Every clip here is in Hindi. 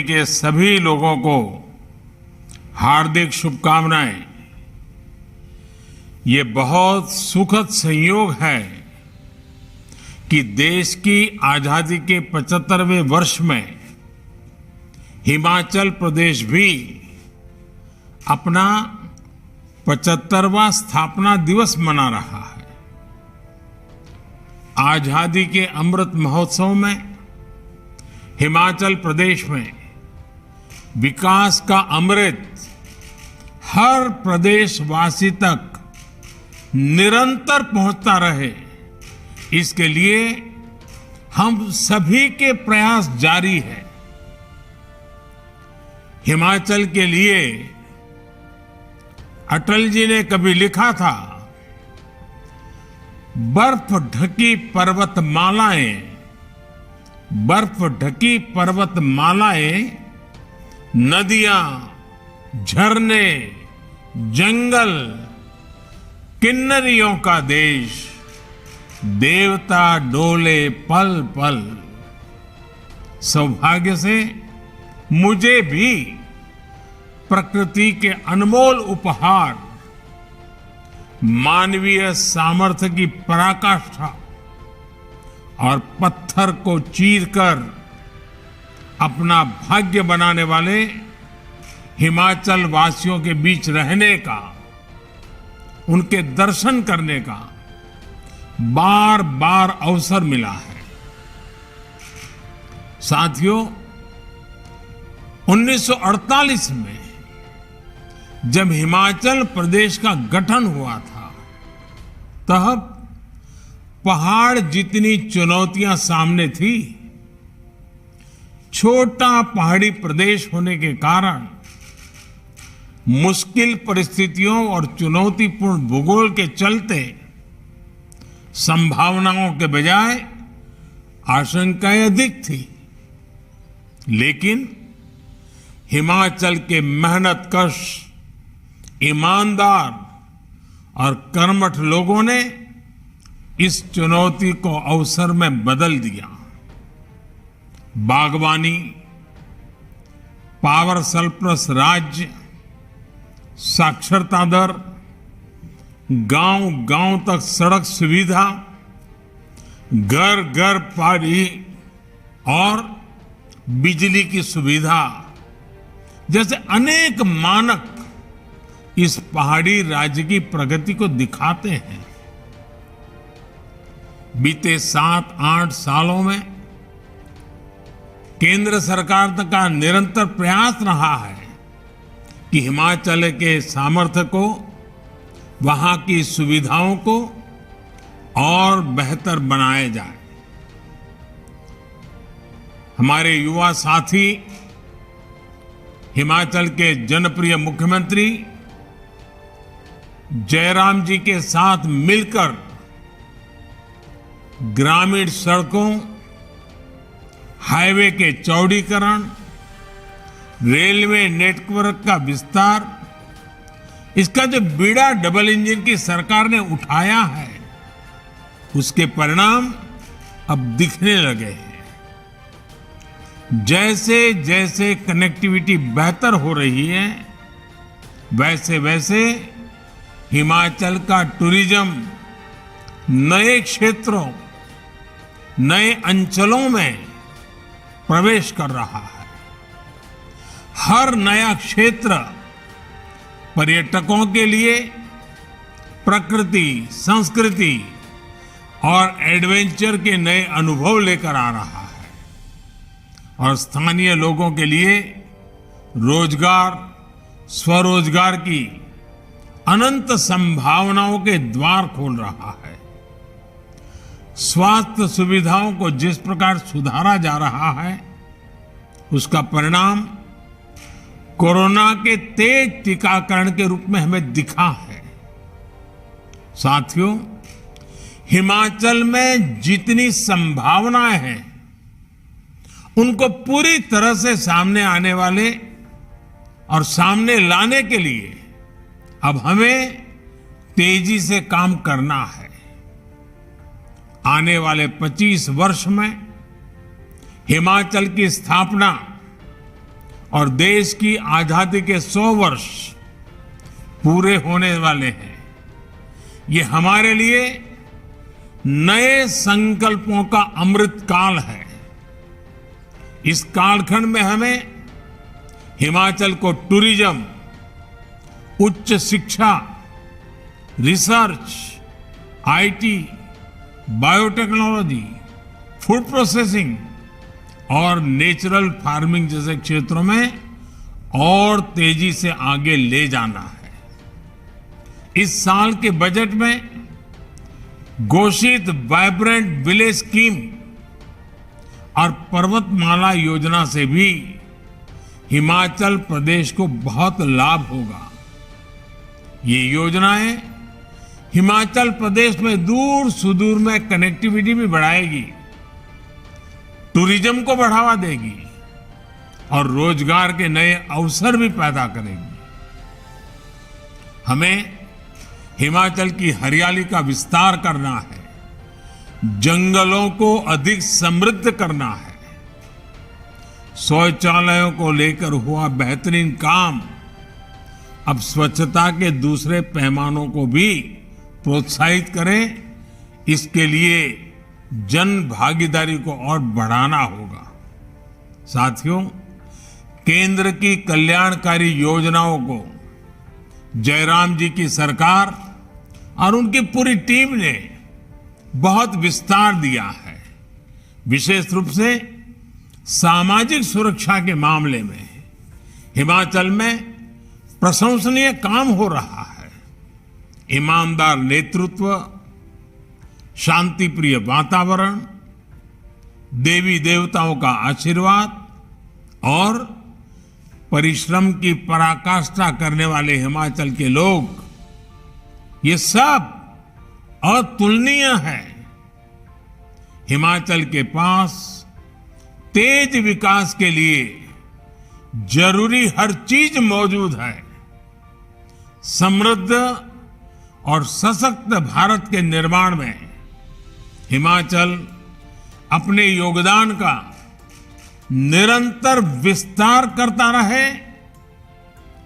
के सभी लोगों को हार्दिक शुभकामनाएं। ये बहुत सुखद संयोग है कि देश की आजादी के 75वें वर्ष में हिमाचल प्रदेश भी अपना 75वां स्थापना दिवस मना रहा है। आजादी के अमृत महोत्सव में हिमाचल प्रदेश में विकास का अमृत हर प्रदेशवासी तक निरंतर पहुंचता रहे, इसके लिए हम सभी के प्रयास जारी है। हिमाचल के लिए अटल जी ने कभी लिखा था, बर्फ ढकी पर्वतमालाएं, बर्फ ढकी पर्वतमालाएं, नदियां, झरने, जंगल, किन्नरियों का देश, देवता डोले पल पल। सौभाग्य से मुझे भी प्रकृति के अनमोल उपहार, मानवीय सामर्थ्य की पराकाष्ठा और पत्थर को चीरकर अपना भाग्य बनाने वाले हिमाचल वासियों के बीच रहने का, उनके दर्शन करने का बार बार अवसर मिला है। साथियों, 1948 में जब हिमाचल प्रदेश का गठन हुआ था, तब पहाड़ जितनी चुनौतियां सामने थी। छोटा पहाड़ी प्रदेश होने के कारण मुश्किल परिस्थितियों और चुनौतीपूर्ण भूगोल के चलते संभावनाओं के बजाय आशंकाएं अधिक थी। लेकिन हिमाचल के मेहनतकश, ईमानदार और कर्मठ लोगों ने इस चुनौती को अवसर में बदल दिया। बागवानी, पावर सरप्लस राज्य, साक्षरता दर, गांव गांव तक सड़क सुविधा, घर घर पानी और बिजली की सुविधा जैसे अनेक मानक इस पहाड़ी राज्य की प्रगति को दिखाते हैं। बीते 7-8 सालों में केंद्र सरकार का निरंतर प्रयास रहा है कि हिमाचल के सामर्थ्य को, वहां की सुविधाओं को और बेहतर बनाया जाए। हमारे युवा साथी हिमाचल के जनप्रिय मुख्यमंत्री जयराम जी के साथ मिलकर ग्रामीण सड़कों, हाईवे के चौड़ीकरण, रेलवे नेटवर्क का विस्तार, इसका जो बीड़ा डबल इंजन की सरकार ने उठाया है, उसके परिणाम अब दिखने लगे हैं। जैसे जैसे कनेक्टिविटी बेहतर हो रही है, वैसे वैसे हिमाचल का टूरिज्म नए क्षेत्रों, नए अंचलों में प्रवेश कर रहा है। हर नया क्षेत्र पर्यटकों के लिए प्रकृति, संस्कृति और एडवेंचर के नए अनुभव लेकर आ रहा है और स्थानीय लोगों के लिए रोजगार, स्वरोजगार की अनंत संभावनाओं के द्वार खोल रहा है। स्वास्थ्य सुविधाओं को जिस प्रकार सुधारा जा रहा है, उसका परिणाम कोरोना के तेज टीकाकरण के रूप में हमें दिखा है। साथियों, हिमाचल में जितनी संभावनाएं हैं, उनको पूरी तरह से सामने आने वाले और सामने लाने के लिए अब हमें तेजी से काम करना है। आने वाले 25 वर्ष में हिमाचल की स्थापना और देश की आजादी के 100 वर्ष पूरे होने वाले हैं। ये हमारे लिए नए संकल्पों का अमृत काल है। इस कालखंड में हमें हिमाचल को टूरिज्म, उच्च शिक्षा, research, IT, biotechnology, food processing और नेचुरल फार्मिंग जैसे क्षेत्रों में और तेजी से आगे ले जाना है। इस साल के बजट में घोषित वाइब्रेंट विलेज स्कीम और पर्वतमाला योजना से भी हिमाचल प्रदेश को बहुत लाभ होगा। ये योजनाएं हिमाचल प्रदेश में दूर सुदूर में कनेक्टिविटी भी बढ़ाएगी, टूरिज्म को बढ़ावा देगी और रोजगार के नए अवसर भी पैदा करेगी। हमें हिमाचल की हरियाली का विस्तार करना है, जंगलों को अधिक समृद्ध करना है। शौचालयों को लेकर हुआ बेहतरीन काम अब स्वच्छता के दूसरे पैमानों को भी प्रोत्साहित करें। इसके लिए जन भागीदारी को और बढ़ाना होगा। साथियों, केंद्र की कल्याणकारी योजनाओं को जयराम जी की सरकार और उनकी पूरी टीम ने बहुत विस्तार दिया है। विशेष रूप से सामाजिक सुरक्षा के मामले में हिमाचल में प्रशंसनीय काम हो रहा है। ईमानदार नेतृत्व, शांतिप्रिय वातावरण, देवी देवताओं का आशीर्वाद और परिश्रम की पराकाष्ठा करने वाले हिमाचल के लोग, ये सब अतुलनीय है। हिमाचल के पास तेज विकास के लिए जरूरी हर चीज मौजूद है। समृद्ध और सशक्त भारत के निर्माण में हिमाचल अपने योगदान का निरंतर विस्तार करता रहे,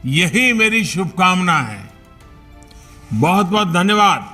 यही मेरी शुभकामना है। बहुत बहुत धन्यवाद।